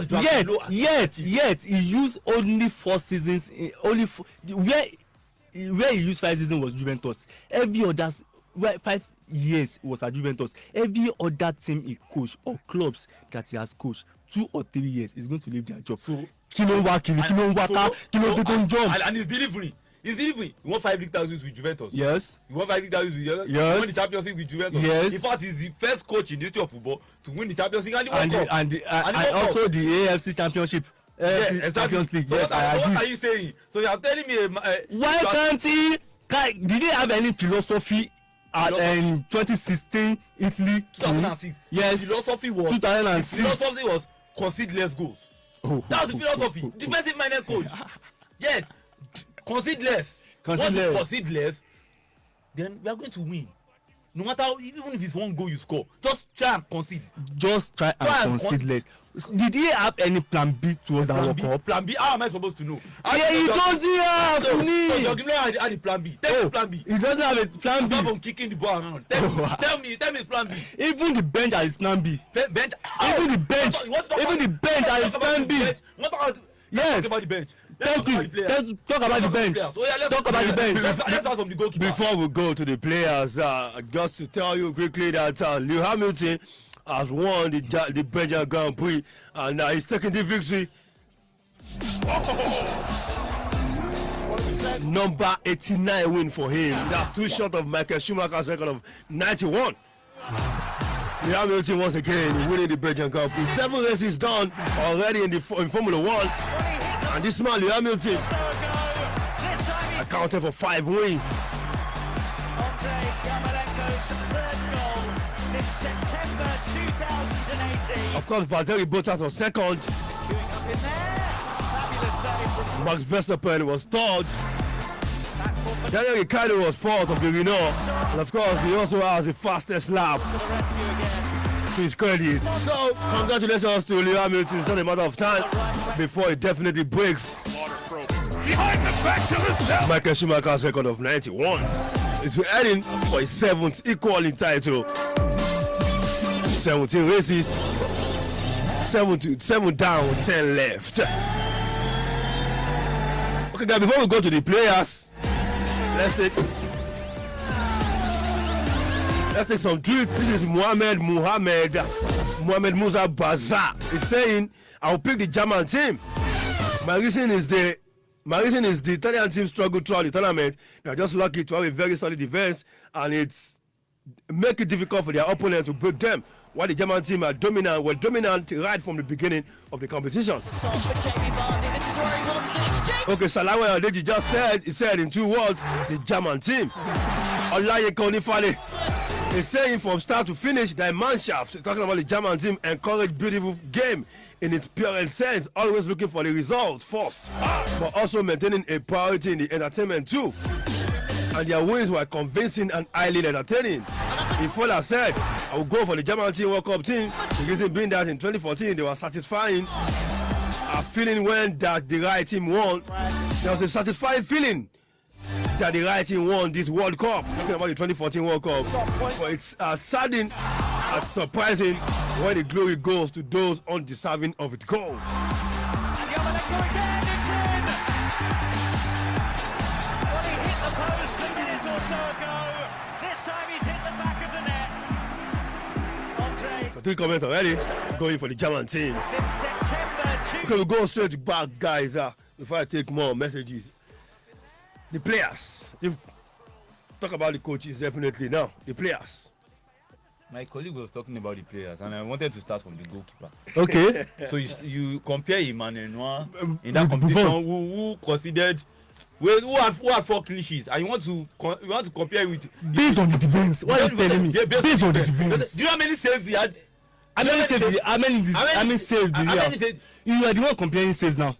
Yet he used only 4 seasons. Where he used 5 seasons was Juventus. Every other 5 years was at Juventus. Every other team he coached or clubs that he has coached 2 or 3 years is going to leave their job. So kilo jump. And his delivery. He won 5 league titles with Juventus. Yes. He won 5 league titles with Juventus. Yes. He won the Champions League with Juventus. Yes. In fact, he's the first coach in the history of football to win the Champions League and the World Cup. And also the AFC Championship. Champions League. Yes, I agree. What are you saying? So you are telling me why can't he? Did he have any philosophy at 2016 Italy? 2006. Yes. Philosophy was 2006. Philosophy was concede less goals. That was the philosophy. Defensive minded coach. Yes. Concede less. Once you concede less, then we are going to win. No matter even if it's 1 goal you score, just try and concede. Just try and concede less. Did he have any plan B towards that World Cup? Plan B? How am I supposed to know? He doesn't have. So Illuminator had a plan B. Tell me plan B. He doesn't have a plan B. Stop on kicking the ball around. Tell me his plan B. Even the bench has plan B. Bench. Even the bench has plan B. Yes. Talk about the bench. Talk about the bench. Talk about the bench. Let's start from the goalkeeper. Before we go to the players, just to tell you quickly that Lewis Hamilton has won the Belgian Grand Prix and he's taking the victory. Number 89 win for him. That's 2 short of Michael Schumacher's record of 91. Lewis Hamilton once again winning the Belgian Grand Prix. 7 races done already in Formula 1. And this man, Lewis Hamilton, accounted for 5 wins. September 2018. Of course, Valtteri Bottas was second. Max Verstappen was third. Daniel Ricciardo was fourth of the Renault. And of course, he also has the fastest lap to his credit. So, congratulations to Lewis Hamilton. It's not a matter of time before it definitely breaks Michael Schumacher's record of 91. It's heading for his 7th equaling title. 17 races, 7 down, 10 left. Okay, guys, before we go to the players, let's take some tweets. This is Mohamed Mohamed Musa Baza is saying, I'll pick the German team. My reason is the Italian team struggled throughout the tournament. They are just lucky to have a very solid defense, and it's make it difficult for their opponent to beat them. While the German team were dominant right from the beginning of the competition. Okay, Salawa Adeji just said in 2 words, the German team. Olaye Konifale is saying from start to finish, the Mannschaft, talking about the German team, encourage beautiful game in its purest sense, always looking for the results first, but also maintaining a priority in the entertainment too. And their wins were convincing and highly entertaining. Ifola said, I will go for the German team World Cup team. The reason being that in 2014 they were satisfying. A feeling when that the right team won. There was a satisfying feeling that the right team won this World Cup. Talking about the 2014 World Cup. But it's saddening and surprising when the glory goes to those undeserving of its gold. So 3 comments already going for the German team. Okay, we'll go straight to back, guys, before I take more messages. The players. You talk about the coaches definitely now. The players. My colleague was talking about the players, and I wanted to start from the goalkeeper. Okay. So you compare Emmanuel Noir in that competition who considered who had 4 clean sheets, and you want to compare with based on the defense. What are you telling me? Based on the defense. Do you know how many saves he had? How many saves did he have? You are the one comparing saves now.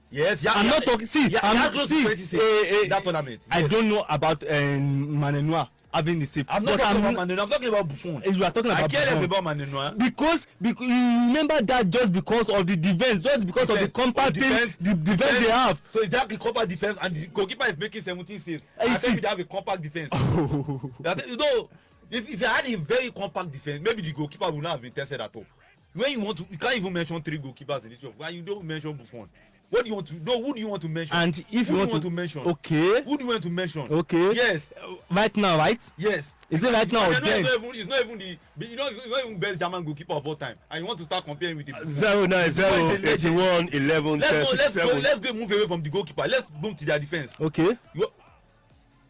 Yes, yeah. I'm not talking. See, I'm close to 20 saves that tournament. I don't know about Manenois having the save. I'm not talking about Manenois. I'm talking about Buffon. You are talking about I care less Buffon. about Manenois. Because you remember that just because of the defense, just because of the compact thing, the defense they have. So if they have the compact defense and the goalkeeper is making 17 saves, I think they have a compact defense. You know, if you had a very compact defense, maybe the goalkeeper would not have been tested at all. When you can't even mention 3 goalkeepers in this job. Why you don't mention Buffon? What do you want to? No, who do you want to mention? And if you want to mention, okay. Who do you want to mention? Okay. Yes. Right now, right? Yes. Is it right now? It's not even the best German goalkeeper of all time, and you want to start comparing with it. 090 81 11 Let's go move away from the goalkeeper. Let's move to their defense. Okay.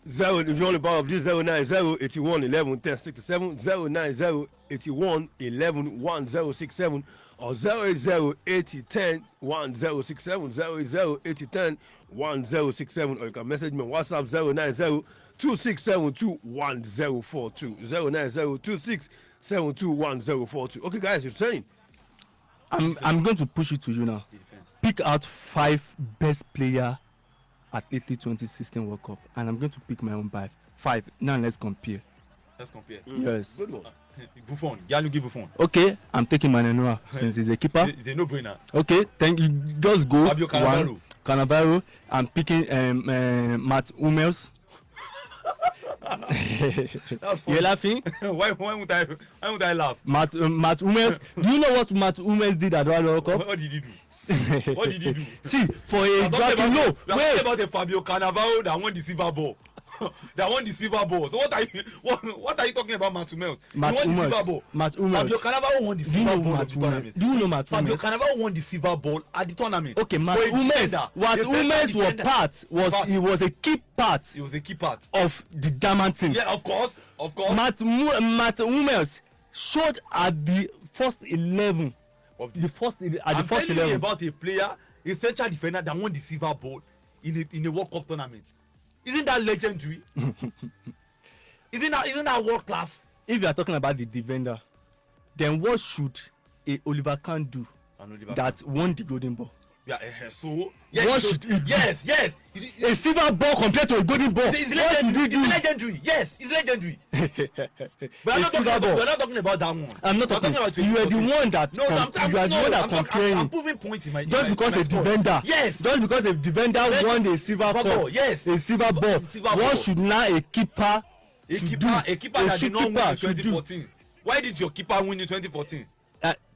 If you want to power of this 090 81 11 10 67 090 81 11 1067 or 080 80 10 1067 080 80 10 1067, or you can message me on WhatsApp 090 2672 1042 090 2672 1042. Okay, guys, you're saying I'm going to push it to you now. Pick out 5 best player at Italy 2016 World Cup, and I'm going to pick my own 5. Now let's compare. Yes. Good one. Buffon, Gianluigi Buffon. Okay, I'm taking Manenois since he's a keeper. It's a no-brainer. Okay, thank you. Just go. Fabio Cannavaro. Cannavaro. I'm picking Matt Hummels. You're laughing? why would I laugh? Matt Hummels. Do you know what Matt Hummels did at the World Cup? What did he do? What did he do? See, for a dragon, no. Wait about the Fabio Cannavaro that won the silver ball. That won the silver ball. So what are you talking about, Matt Hummels? Matt Hummels. Fabio Cannavaro won the silver ball at the tournament. Do you know Matt Fabio Hummels? Cannavaro won the silver ball at the tournament. Okay, Matt Hummels. What Hummels was a key part. He was a key part of the German team. Yeah, of course. Matt Hummels showed at the first 11 of the first. I'm telling you about a player, a central defender that won the silver ball in a World Cup tournament. Isn't that legendary? Isn't that world class? If you are talking about the defender, then what should a Oliver Kahn do that won the golden ball? Yeah, so yes, what should he do? Yes. A silver ball compared to a golden ball. It's legendary. Yes, it's legendary. But we're not talking about that one. I'm not talking about you. Are the one that comparing. I'm proving points in my. Just because a defender. Yes. Just because a defender won a silver ball. Yes. A silver ball. What should now a keeper? A keeper that did not win in 2014. Why did your keeper win in 2014?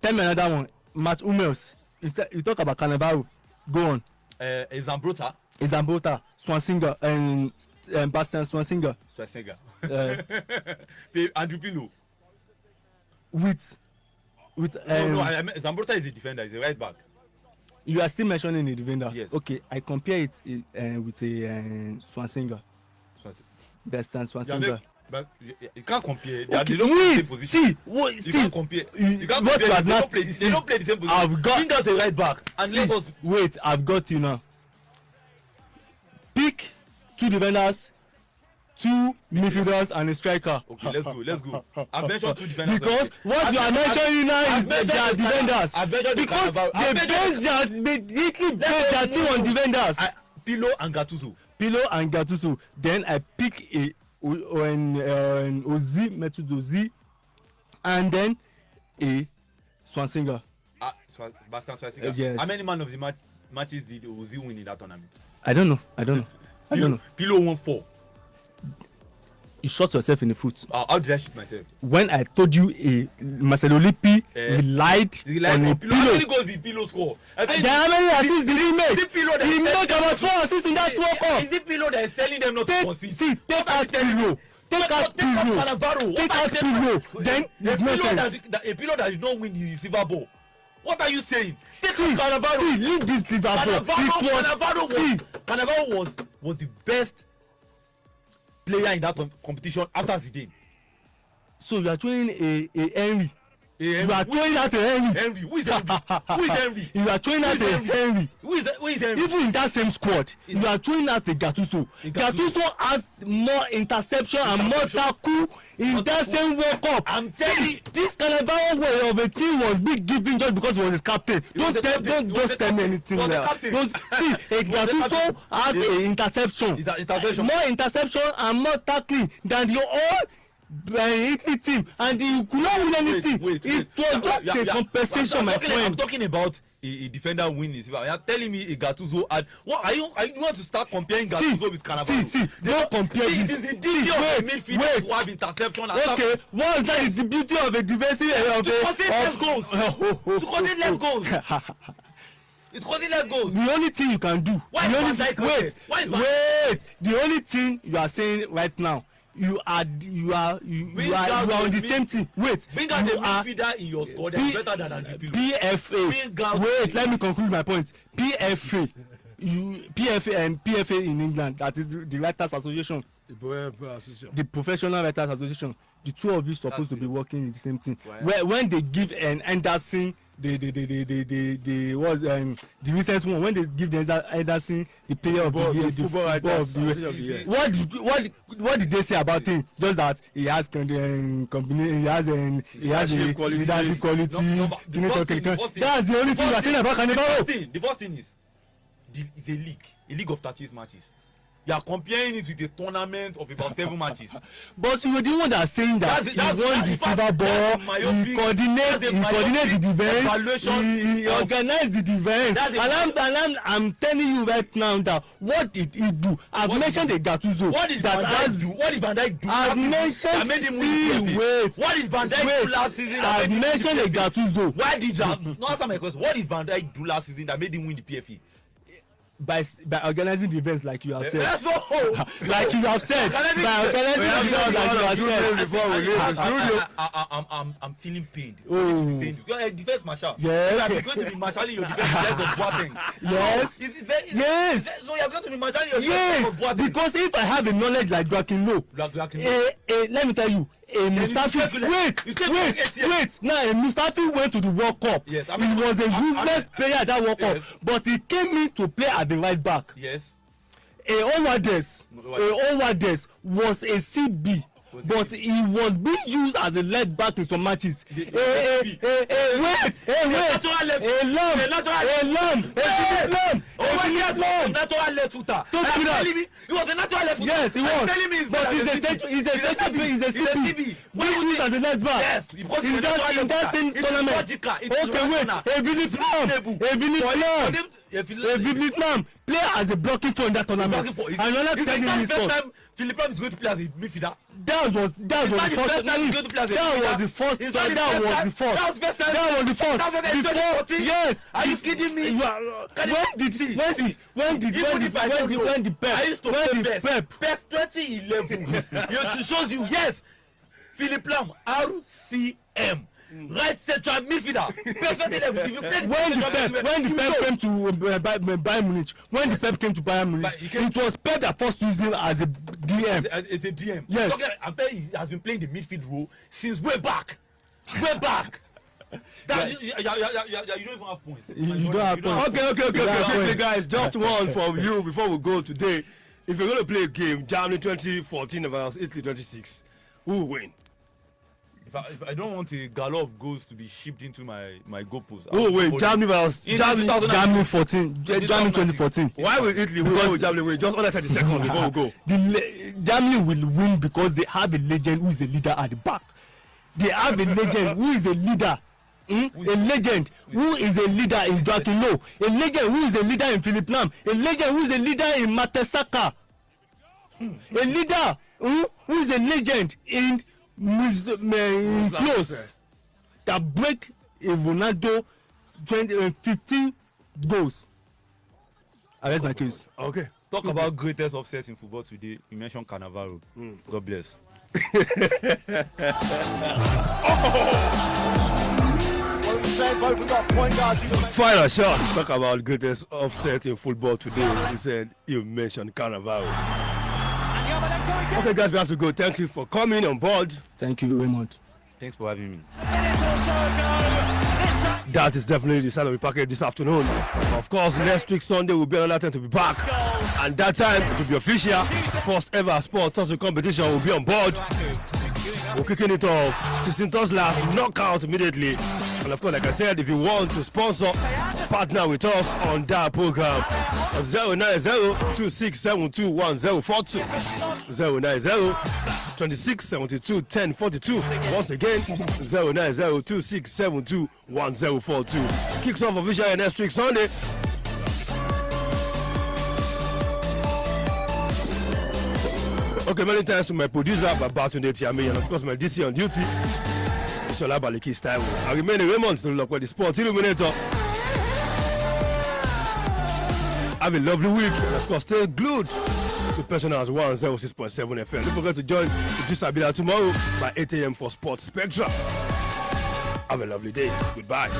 Tell me another one. Matt Hummels. You talk about Cannavaro. Go on. Zambrota, Swansinger, and Bastian Swansinger. Andrew Pirlo. With With I mean, Zambrota is a defender. He's a right back. You are still mentioning a defender. Yes. Okay, I compare it with a Swansinger. Best than Swansinger. But you can't compare. Okay, they don't play the same wait, position. see, You can't compare. You can't what compare. you have They not don't play the same position. I've got. Bring out a right back and let us. Wait, I've got you now. Pick 2 defenders, 2 midfielders, and a striker. Okay, let's go. I've mentioned 2 defenders. Because what you are mentioning now is they are defenders. Because they basically base their team on defenders. Pillow and Gattuso. Then I pick a Ozi, Mesut Ozil, and then a Swansinger. Bastian Schweinsteiger. Yes. How many man of the matches did Ozil win in that tournament? I don't know. Pillow won 4. You shot yourself in the foot. How did I shoot myself? When I told you Marcelo Lippi relied on a Pillow. How many goals did Pillow score? How many assists did he make? He made about 4 assists in that World Cup. Is it Pillow that is telling them not to concede? See, take out Pillow. Take out Pillow. Then there's no sense. A Pillow that did not win the silver ball. What are you saying? Take out Cannavaro. See, leave this Liverpool. Cannavaro was the best player in that competition after Zidane. So you are throwing a Henry. You are throwing out a Henry. Who is Henry? You are throwing out a Henry. Who is Henry? Even in that same squad, you are throwing out a Gattuso. Gattuso has more interception and more tackle in that same World Cup. I'm telling you, this Cannavaro way of a team was being given just because he was his captain. Don't just tell me anything there. See, a Gattuso has a interception. More interception and more tackling than the all Italy team, and you could not win anything. It was just a compensation, my friend. I'm talking about a defender winning. You are telling me a Gattuso and what are you want to start comparing Gattuso with Cannavaro? See, don't compare this. It is the duty of a midfielder to have interception. Okay, what's that? Is the beauty of a defensive to concede less goals. To concede less goals. It's causing less goals. The only thing you can do. Wait. The only thing you are saying right now. You are on the same thing. Wait. Bring out a midfielder in your squad that is better than Antipilo. PFA. Wait, let me conclude my point. PFA and PFA in England, that is the Writers Association. The Professional Writers Association. The two of you supposed to be working in the same thing. When they give an Anderson the recent one, when they give the Anderson the player of the year, what did they say about him? Just that he has leadership quality. That's the only thing we are saying about Cannavaro. The first thing is it's a league of 30 matches. You are comparing it with a tournament of about 7 matches. But you were the one that saying that he won the silver ball, he coordinate the defense, he organize the defense. And I'm telling you right now that what did he do? I've mentioned the Gattuso. What did Van Dijk do? I've mentioned what did Van Dijk do last season? I've mentioned the Gattuso. Why did that? No, answer my question. What did Van Dijk do last season that made him win the PFA? By organizing the events like you have said. By organizing the events I'm feeling pained for you to be saying this. You're a defense marshal. Yes. You're going to be marshalling your defense instead of Boateng. Yes. So you're going to be marshalling your defense of Boateng. Because if I have a knowledge like Joaquin Low, let me tell you, Mustafi, wait. Now Mustafi went to the World Cup. Yes, he was a useless player at that World Cup, but he came in to play at the right back. Yes. Owades was a CB. But he was being used as a left back in some matches. Wait. Natural left footer. He was a natural left footer. Yes, he was. But he's a CB. Being used as a left back. Yes, because in that same tournament. Okay, wait. Play as a blocking for in that tournament. Another 10 minutes. Philippe Lam is going to play as a midfielder. That was the first. Yes. Are you kidding me? When the Pep 2011. It shows you. Yes. Philippe Lam, RCM. right central midfielder. If you play when the Pep came to Bayern Munich, when the Pep came to Bayern Munich, it was Pep that first used him as a DM. As a DM. Yes. I'm telling you, he has been playing the midfield role since way back. Way back. You don't even have points. You don't have points. Okay, guys, just one from you before we go today. If you're going to play a game, Germany 2014 versus Italy 26, who will win? If I don't want a gallop of goals to be shipped into my goalpost. Who will win? Germany versus Germany 2014. Why will Italy win? Why will Germany win? Just under 30 seconds before we go. Germany will win because they have a legend who is a leader at the back. They have a legend who is a leader. A legend who is a leader in Joaquin Low, a legend who is a leader in Philip Lam, a legend who is a leader in Matesaka, a leader who is a legend in close that break a Ronaldo 15 goals. Arrest my case. Okay. Talk about greatest upsets in football today. You mentioned Cannavaro. God bless. Final shot. Talk about greatest upset in football today. He said you mentioned Carnival. Okay, guys, we have to go. Thank you for coming on board. Thank you, Raymond. Thanks for having me. That is definitely the salary package this afternoon. Of course, next week Sunday will be another time to be back, and that time to be official. First ever sport tossing competition will be on board. We're kicking it off. 16 toss last knockout immediately. And of course, like I said, if you want to sponsor, partner with us on that program, 090-2672-1042, 090-2672-1042. Once again, 090-2672-1042. Kicks off officially next week Sunday. Okay, many thanks to my producer, Babatunde Tiami, and of course my DC on duty, Shola Baliki style. I remain a Raymond to look with the sports Illuminator. Have a lovely week, and of course stay glued to Personals 106.7 FM. Don't forget to join Idris Abila tomorrow by 8 a.m. for Sports Spectra. Have a lovely day. Goodbye.